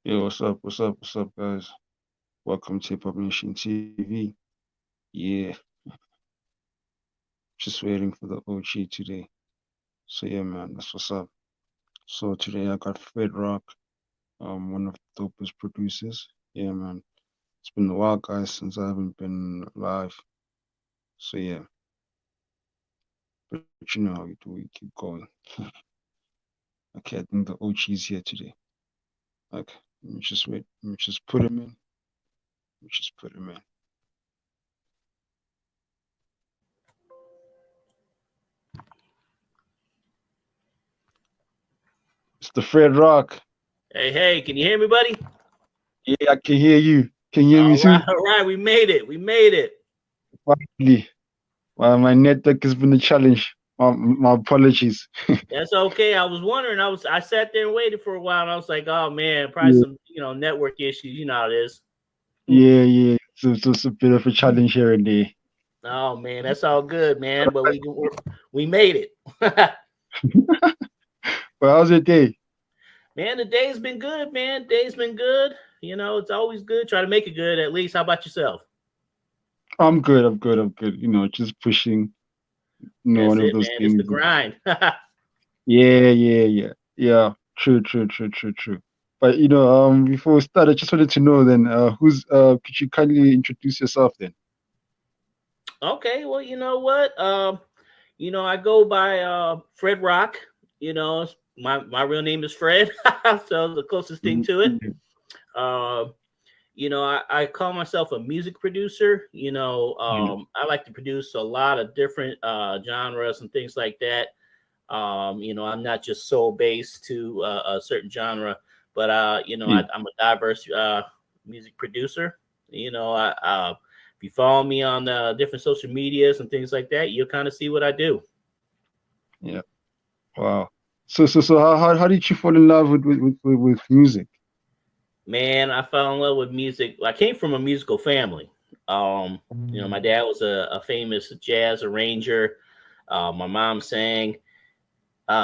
Yo, what's up? What's up? What's up, guys? Welcome to Hip Hop Nation TV. Yeah, just waiting for the OG today. So yeah, man, that's what's up. So today I got Fr3droq, one of the dopest producers. Yeah, man. It's been a while, guys, since I haven't been live. So yeah, but you know how we do. We keep going. Okay, I think the OG's here today. Okay, let me just wait. Let me just put him in. Let me just put him in. It's the Fr3droq. Hey, hey, can you hear me, buddy? Yeah, I can hear you. Can you hear me too? All right, we made it. We made it. Finally. Well, my network has been a challenge. My apologies. That's okay. I was wondering. I sat there and waited for a while, and I was like, oh man, probably Yeah, some network issues. You know how it is. yeah. So it's a bit of a challenge here and there. Oh man, that's all good, man. But we made it. But how's your day? Man, the day's been good, man. Day's been good. It's always good. Try to make it good at least. How about yourself? I'm good. Just pushing. That's One of it, those man. It's the things. grind. Yeah. True. But before we start, I just wanted to know then, could you kindly introduce yourself then? Okay, well, you know what? I go by Fr3droq. My real name is Fred, so the closest thing to it. Mhm. Uh, I call myself a music producer. Yeah, I like to produce a lot of different genres and things like that. I'm not just soul based to a certain genre, but yeah, I'm a diverse music producer. If you follow me on different social medias and things like that, you'll kind of see what I do. yeah. Wow. So how did you fall in love with music? Man, I fell in love with music. I came from a musical family. My dad was a famous jazz arranger. My mom sang.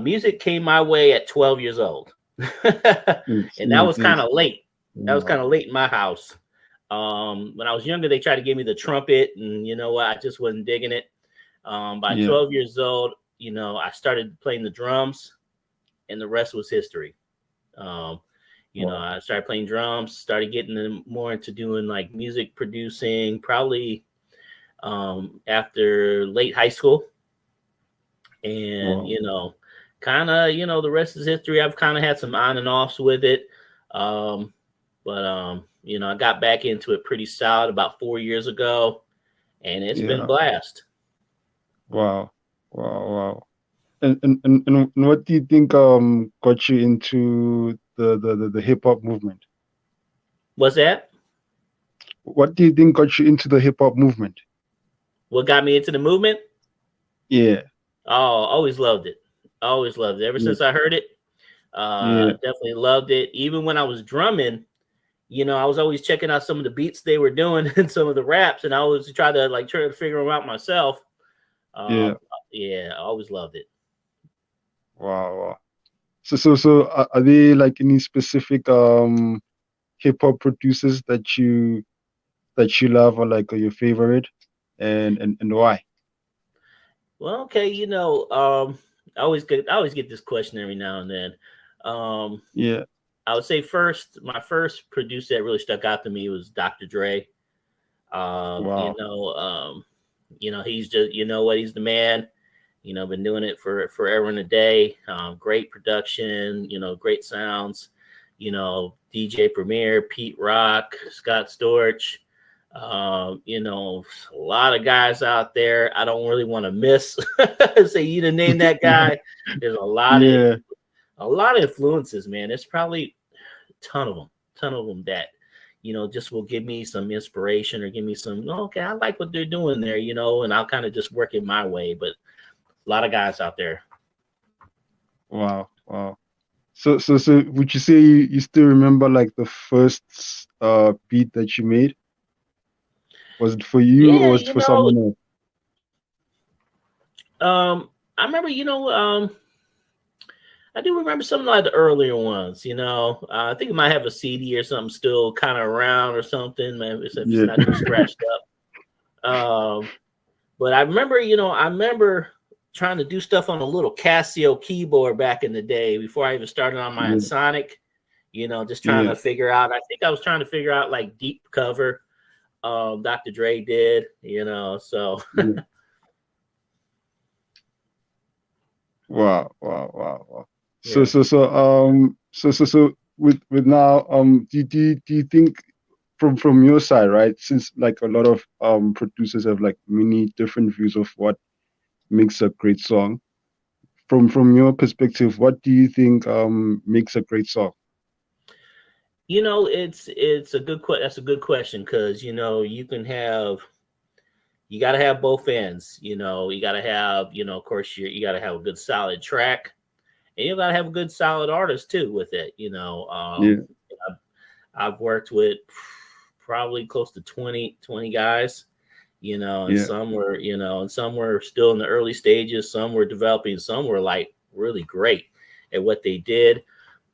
Music came my way at 12 years old, and that Yes, was kind yes. of late. That was Wow. kind of late in my house. When I was younger, they tried to give me the trumpet, and you know what? I just wasn't digging it. By Yeah. 12 years old, I started playing the drums, and the rest was history. Um, Wow. I started playing drums, started getting more into doing like music producing, probably after late high school. And, Wow. kind of, the rest is history. I've kind of had some on and offs with it. I got back into it pretty solid about 4 years ago, and it's been Yeah. blast. Wow. Wow. And what do you think got you into the hip hop movement? What's that? What do you think got you into the hip hop movement? What got me into the movement? Yeah. Oh, always loved it. Always loved it. Ever Yeah. since I heard it, Yeah. definitely loved it. Even when I was drumming, I was always checking out some of the beats they were doing and some of the raps, and I always try to figure them out myself. Yeah. Yeah, I always loved it. Wow. So are there like any specific hip hop producers that you love or like are your favorite and why? Well, okay, I always get this question every now and then. Um, Yeah. I would say my first producer that really stuck out to me was Dr. Dre. Um, you Wow. know, um, he's just he's the man. Been doing it for forever and a day. Great production, great sounds. DJ Premier, Pete Rock, Scott Storch. A lot of guys out there. I don't really want to miss. Say you to name that guy. There's Yeah. a lot of influences, man. There's probably a ton of them that just will give me some inspiration or give me some. "Oh, okay, I like what they're doing there, and I'll kind of just work it my way. But a lot of guys out there. Wow. So would you say you still remember like the first beat that you made? Was it for you or Yeah, was it for someone else? I remember, I do remember some of like the earlier ones. I think it might have a CD or something still kind of around or something. Man, if it's Yeah, not too scratched up. But I remember trying to do stuff on a little Casio keyboard back in the day before I even started on my yeah, Sonic. Just trying yeah, to figure out. I think I was trying to figure out like deep cover. Dr. Dre did. So yeah. Wow, wow, wow, wow. So, yeah. so, so, so, with now, do you think from your side, right? Since like a lot of producers have like many different views of what makes a great song. From your perspective, what do you think makes a great song? It's a good that's a good question because you got to have both ends. You got to have of course you got to have a good solid track, and you got to have a good solid artist too with it. Yeah, I've, I've worked with probably close to 20 guys. And yeah, some were still in the early stages, some were developing, some were like really great at what they did.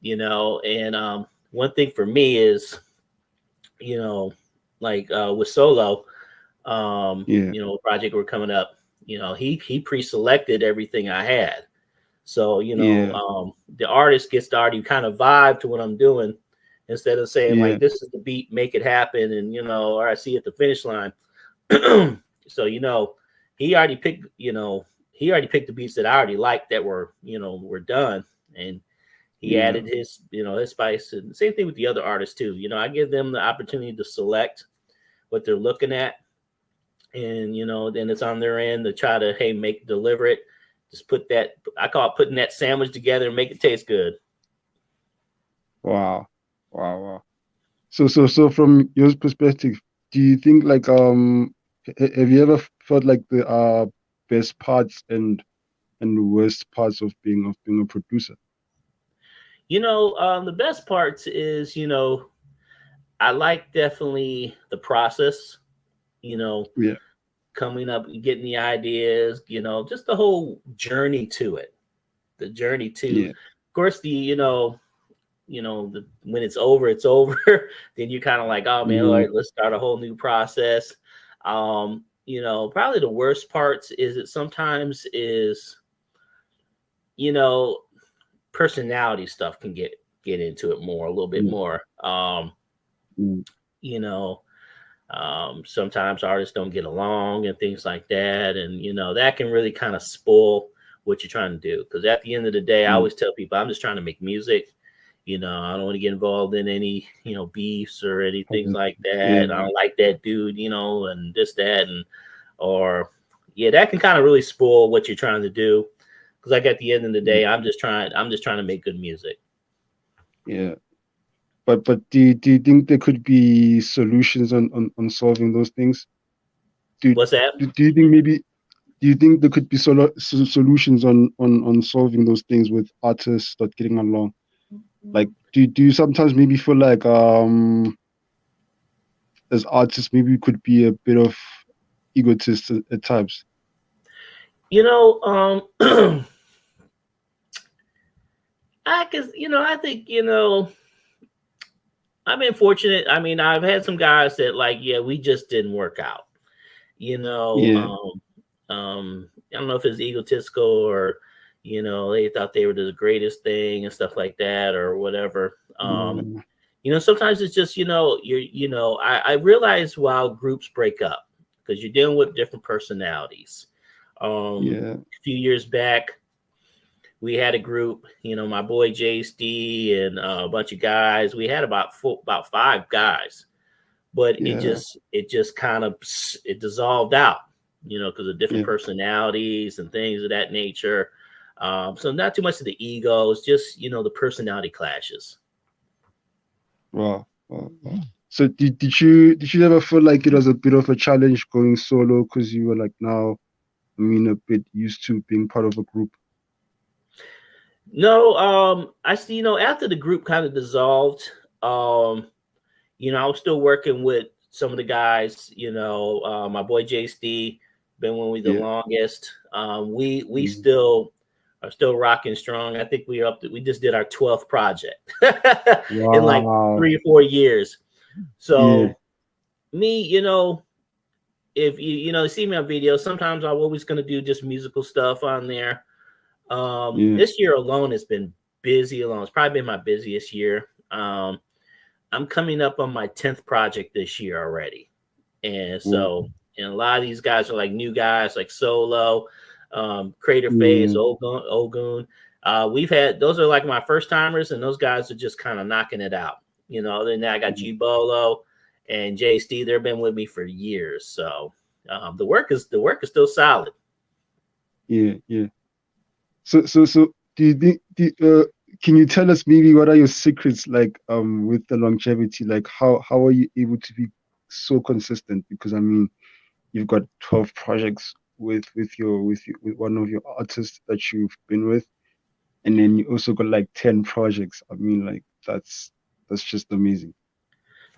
And one thing for me is, you know, like with Solo, yeah, project we're coming up, he pre-selected everything I had. So, yeah, the artist gets to already kind of vibe to what I'm doing instead of saying yeah, like this is the beat, make it happen, and or I see at the finish line. So, he already picked, the beats that I already liked that were done. And he yeah, added his spice. And same thing with the other artists too. I give them the opportunity to select what they're looking at, and then it's on their end to try to deliver it. Just put that, I call it putting that sandwich together and make it taste good. wow, wow, wow. So from your perspective, do you think like have you ever felt like the best parts and worst parts of being a producer? The best parts is, I like definitely the process, you know, Yeah, coming up, getting the ideas, just the whole journey to it. The journey to, yeah, of course, when it's over, it's over. Then you're kind of like, oh man, all mm-hmm, right, let's start a whole new process. Probably the worst parts is it sometimes is, you know, personality stuff can get into it more, a little bit yeah, more. mm, You know, Sometimes artists don't get along and things like that, and that can really kind of spoil what you're trying to do. Because at the end of the day, I yeah, always tell people I'm just trying to make music. I don't want to get involved in any beefs or anything like that. I yeah, don't like that dude, and this that and or yeah, that can kind of really spoil what you're trying to do. Because like at the end of the yeah, day, I'm just trying to make good music. yeah. But do you think there could be solutions on solving those things? Do, What's that? do you think maybe do you think there could be solutions on solving those things with artists not getting along? Like, do you sometimes maybe feel like as artists maybe we could be a bit of egotists at times? I think I've been fortunate. I mean, I've had some guys that like, yeah, we just didn't work out. You know, Yeah, I don't know if it's egotistical or they thought they were the greatest thing and stuff like that or whatever. yeah, Sometimes it's just I realize while groups break up because you're dealing with different personalities. yeah, A few years back, we had a group, my boy JSD and a bunch of guys. We had about 5 guys, but it yeah, just it just kind of it dissolved out, because of different yeah. personalities and things of that nature. So not too much of the ego, it's just the personality clashes. Wow, wow, wow. So did you ever feel like it was a bit of a challenge going solo because you were like now, I mean, a bit used to being part of a group? No, I see. After the group kind of dissolved, I was still working with some of the guys. My boy JSD been with me the Yeah, longest. We mm, still are still rocking strong. I think we just did our 12th project in like Wow. 3 or 4 years. Yeah. So me, if you see me on video, sometimes I'm always going to do just musical stuff on there. Yeah. This year alone has been busy alone. It's probably been my busiest year. I'm coming up on my 10th project this year already. And Wow. so, and a lot of these guys are like new guys, like Solo, Crater Phase, Yeah. Ogun. We've had, those are like my first timers, and those guys are just kind of knocking it out. Then I got Yeah. G Bolo and JST. They've been with me for years. So the work is still solid. Yeah. Yeah. So do you think can you tell us maybe what are your secrets like with the longevity? Like how are you able to be so consistent? Because I mean you've got 12 projects with one of your artists that you've been with, and then you also got like 10 projects. I mean like that's just amazing.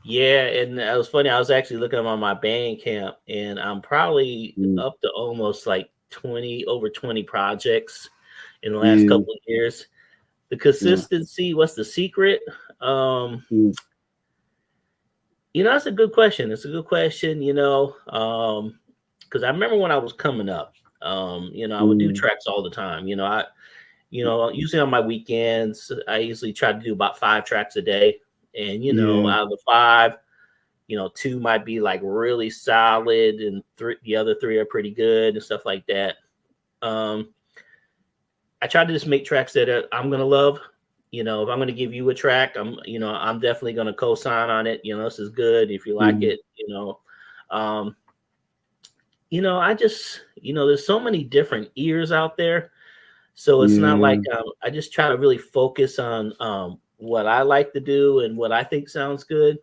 Yeah, and it was funny. I was actually looking on my Bandcamp, and I'm probably Yeah. up to almost like 20 projects in the last Yeah. couple of years. The Yeah. consistency, what's the secret? Yeah. That's a good question. It's a good question, because I remember when I was coming up, I would do Yeah. tracks all the time. Usually on my weekends, I usually try to do about 5 tracks a day. And, Yeah. out of the five, two might be like really solid, and the other three are pretty good and stuff like that. Um, I try to just make tracks that I'm gonna love. If I'm gonna give you a track, I'm definitely gonna co-sign on it. This is good if you like Yeah. it. Um, I just, there's so many different ears out there, so it's not like Yeah. I just try to really focus on what I like to do and what I think sounds good.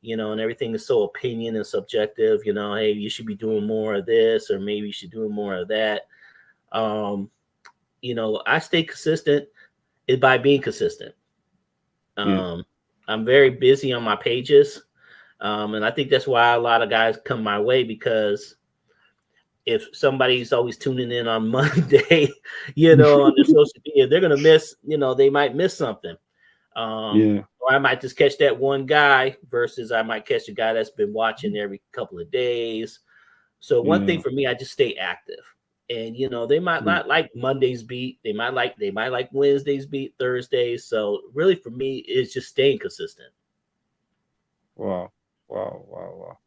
And everything is so opinion and subjective. Hey, you should be doing more of this, or maybe you should do more of that. Um, I stay consistent by being consistent. Yeah. Um, I'm very busy on my pages, and I think that's why a lot of guys come my way, because if somebody's always tuning in on Monday, on their social media, they're gonna miss. They might miss something. Yeah. Or I might just catch that one guy versus I might catch a guy that's been watching every couple of days. So one thing Yeah. for me, I just stay active. And they might Yeah. not like Monday's beat. They might like Wednesday's beat, Thursdays. So really for me, it's just staying consistent. Wow. Wow. Wow. Wow.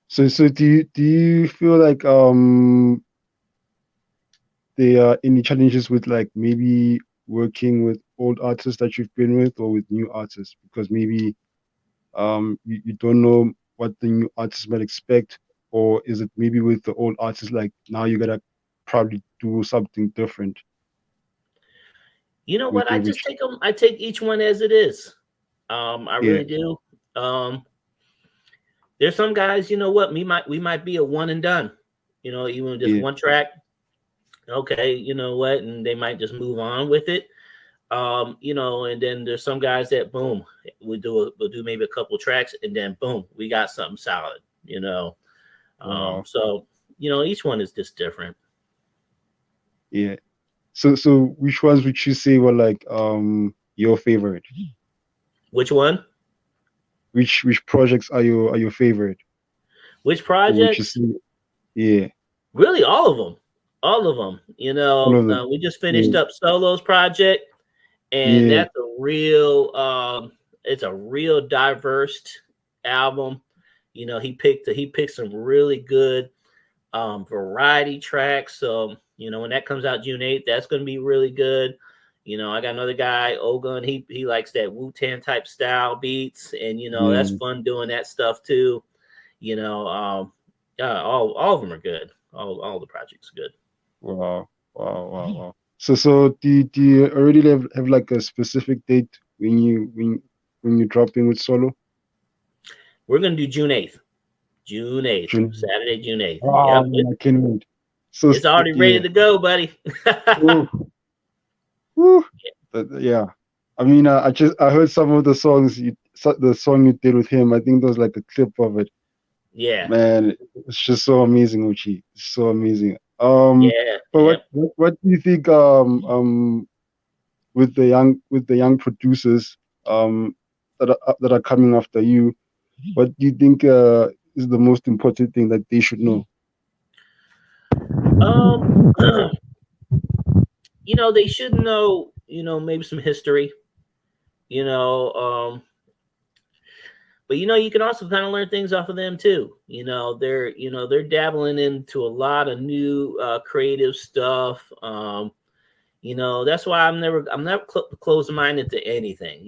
So do you feel like there are any challenges with like maybe working with old artists that you've been with or with new artists? Because maybe you don't know what the new artist might expect, or is it maybe with the old artists like now you gotta probably do something different You know with what? I every just take them. I take each one as it is. I yeah, really do. There's some guys. You know what? We might be a one and done. Even with just yeah, one track. Okay, you know what? And they might just move on with it. And then there's some guys that boom, we'll do maybe a couple tracks, and then boom, we got something solid. wow, So each one is just different. yeah. So which ones would you say were like your favorite? Which one? Which projects are your favorite? Which Or would you projects? say yeah, Really, all of them. All of them. all of them? We just finished Yeah, up Solo's project, and yeah, that's a real. It's a real diverse album. He picked some really good variety tracks. So, when that comes out June 8th, that's going to be really good. I got another guy, Ogun. He likes that Wu-Tang type style beats, and that's yeah. fun doing that stuff too. You know, yeah, all of them are good. All the projects are good. Wow, wow, wow, wow. So do you already have like a specific date when you're dropping with solo? We're gonna do June 8th. June 8th, June. Saturday, June 8th. Oh Yep, man, I can't wait. So it's already ready yeah. to go, buddy. Ooh, ooh. Yeah. I mean, I heard some of the songs the song you did with him. I think there was like a clip of it. Yeah. Man, it's just so amazing, Uchi. It's so amazing. Yeah, but yep. what do you think with the young producers that are coming after you? What do you think is the most important thing that they should know? Um, they should know, maybe some history, you know, but you can also kind of learn things off of them too. They're dabbling into a lot of new creative stuff. That's why I'm never closed minded to anything.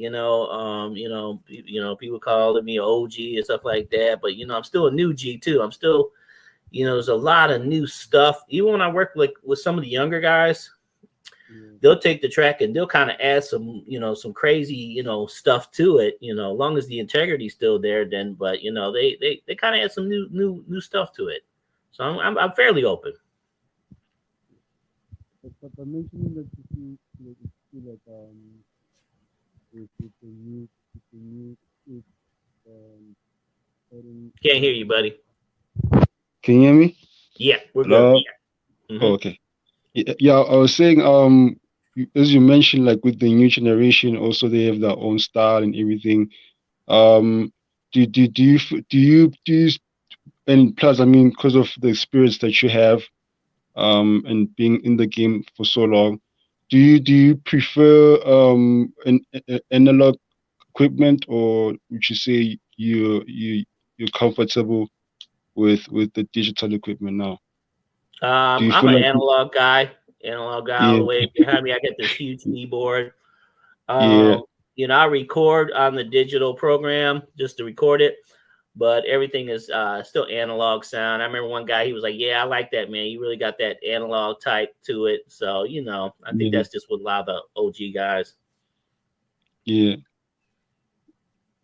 People call me OG and stuff like that, but I'm still a new G too. I'm still, there's a lot of new stuff. Even when I work like with some of the younger guys, Yeah, they'll take the track and they'll kind of add some crazy, stuff to it. As long as the integrity's still there, then, but they kind of add some new stuff to it. So I'm fairly open. but mentioning that you feel like with the new it, um starting Can't hear you, buddy. can you hear me? Yeah, we're good. Hello? Oh, Hmm. okay. Yeah, I was saying, as you mentioned, like with the new generation, also they have their own style and everything. Um, and plus, I mean, because of the experience that you have, and being in the game for so long, do you prefer analog equipment, or would you say you're comfortable with the digital equipment now? Do you I'm feel an like analog guy all yeah, the way. Behind me, I got this huge keyboard. yeah, Um, I record on the digital program just to record it, but everything is still analog sound. I remember one guy, he was like, "Yeah, I like that, man. You really got that analog type to it." So, I think yeah, that's just what a lot of the OG guys. yeah?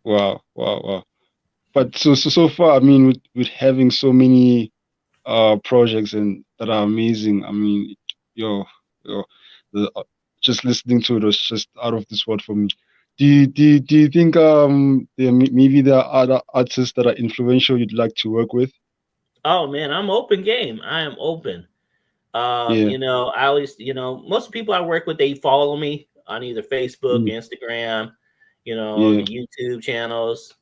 Wow, wow, wow. But so far, I mean, with having so many projects and that are amazing. I mean, yo, yo, the just listening to it was just out of this world for me. Do you think maybe there are other artists that are influential you'd like to work with? Oh man, I'm open game. I am open. Yeah, I always, most of the people I work with, they follow me on either Facebook, mm, Instagram, yeah, the YouTube channels.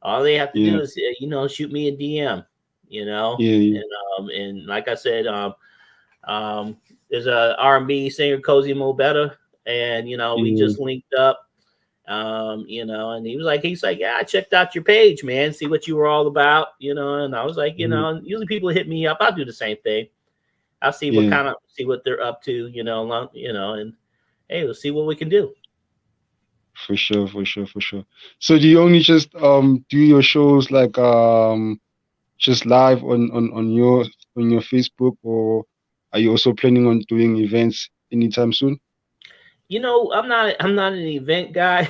All they have to yeah, do is, shoot me a DM, yeah, yeah, and like I said, um, there's a R&B singer, Cozy Mo Better, and we yeah, just linked up. And he's like, yeah, I checked out your page, man, see what you were all about, and I was like, yeah, usually people hit me up, I'll do the same thing. I'll yeah, see what they're up to, and hey, we'll see what we can do. for sure, for sure, for sure. So do you only just do your shows like just live on your Facebook, or are you also planning on doing events anytime soon? I'm not an event guy.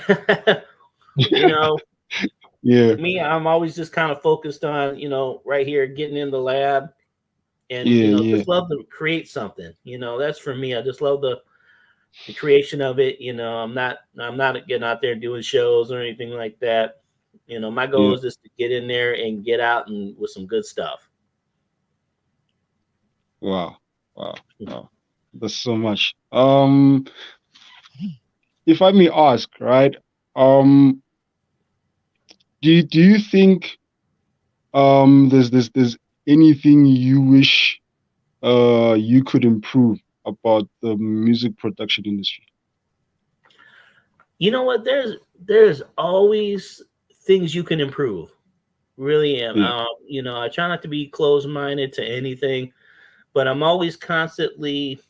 you know, Yeah, Me, I'm always just kind of focused on, right here getting in the lab and yeah, yeah, just love to create something. That's for me. I just love the creation of it. I'm not getting out there doing shows or anything like that. My goal yeah. is just to get in there and get out and with some good stuff. Wow, wow, wow. That's so much. If I may ask, right? Um, do you think there's anything you wish you could improve about the music production industry? You know what? There's always things you can improve. Really am. Yeah, I try not to be closed minded to anything, but I'm always constantly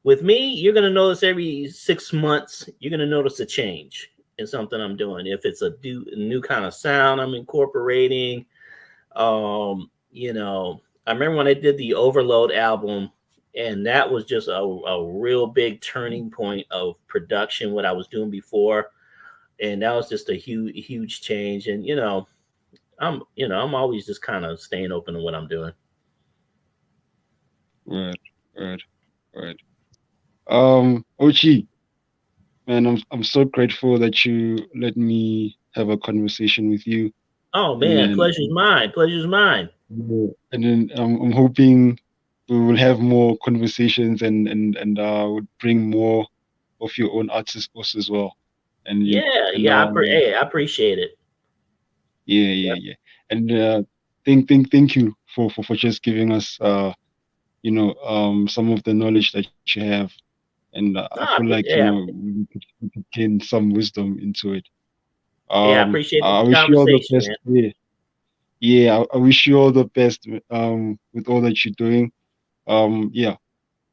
with me. You're gonna notice every 6 months, you're gonna notice a change in something I'm doing. If it's a new kind of sound I'm incorporating, I remember when I did the Overload album, and that was just a real big turning point of production. What I was doing before, and that was just a huge change. And I'm always just kind of staying open to what I'm doing. right, right, right. Ochi, man, I'm so grateful that you let me have a conversation with you, Oh and man, then pleasure's mine. Pleasure's mine. yeah, and then I'm hoping. we will have more conversations would bring more of your own artists also as well. And you Yeah, and yeah. Hey, I appreciate it. Yeah, yeah, Yep. yeah. And thank you for just giving us some of the knowledge that you have. And I No, feel like, yeah, we could gain some wisdom into it. yeah. I appreciate I the wish you all the conversation, best. man. Yeah, yeah. I wish you all the best with all that you're doing. Yeah,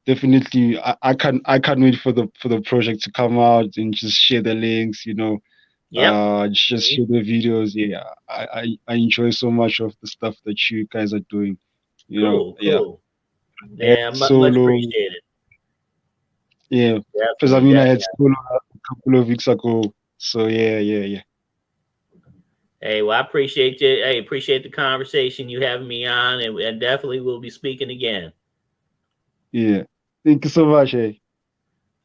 definitely. I can't wait for the project to come out and just share the links, Yep. just Mhm. share the videos. Yeah, I enjoy so much of the stuff that you guys are doing. Cool, Yeah. cool. I had Yeah, much solo. appreciated. Yeah, because I Definitely, mean I had definitely. solo a couple of weeks ago. So yeah, yeah, yeah, Hey, well, I appreciate you. Hey, appreciate the conversation you having me on, and definitely we'll be speaking again. yeah. Thank you so much. Hey,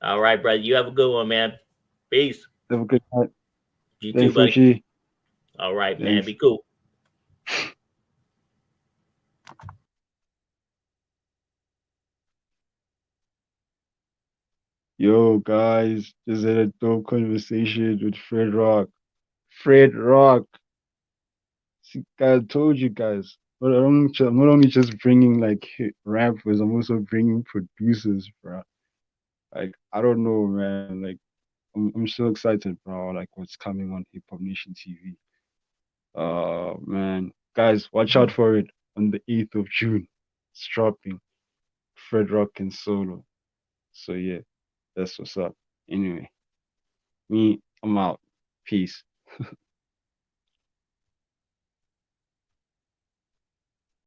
All right, brother. You have a good one, man. Peace. have a good night. You too, Thanks, buddy. Richie. All right, man. Thanks. Be cool. Yo, guys, just had a dope conversation with Fr3droq. Fr3droq. See, I told you guys. I'm not only just bringing like rappers, I'm also bringing producers, bro. Like, I don't know, man. Like, I'm so excited, bro. Like, what's coming on Hip Hop Nation TV. Man, guys, watch out for it on the 8th of June. It's dropping. Fr3droq and Solo. So yeah, that's what's up. Anyway, I'm out. Peace.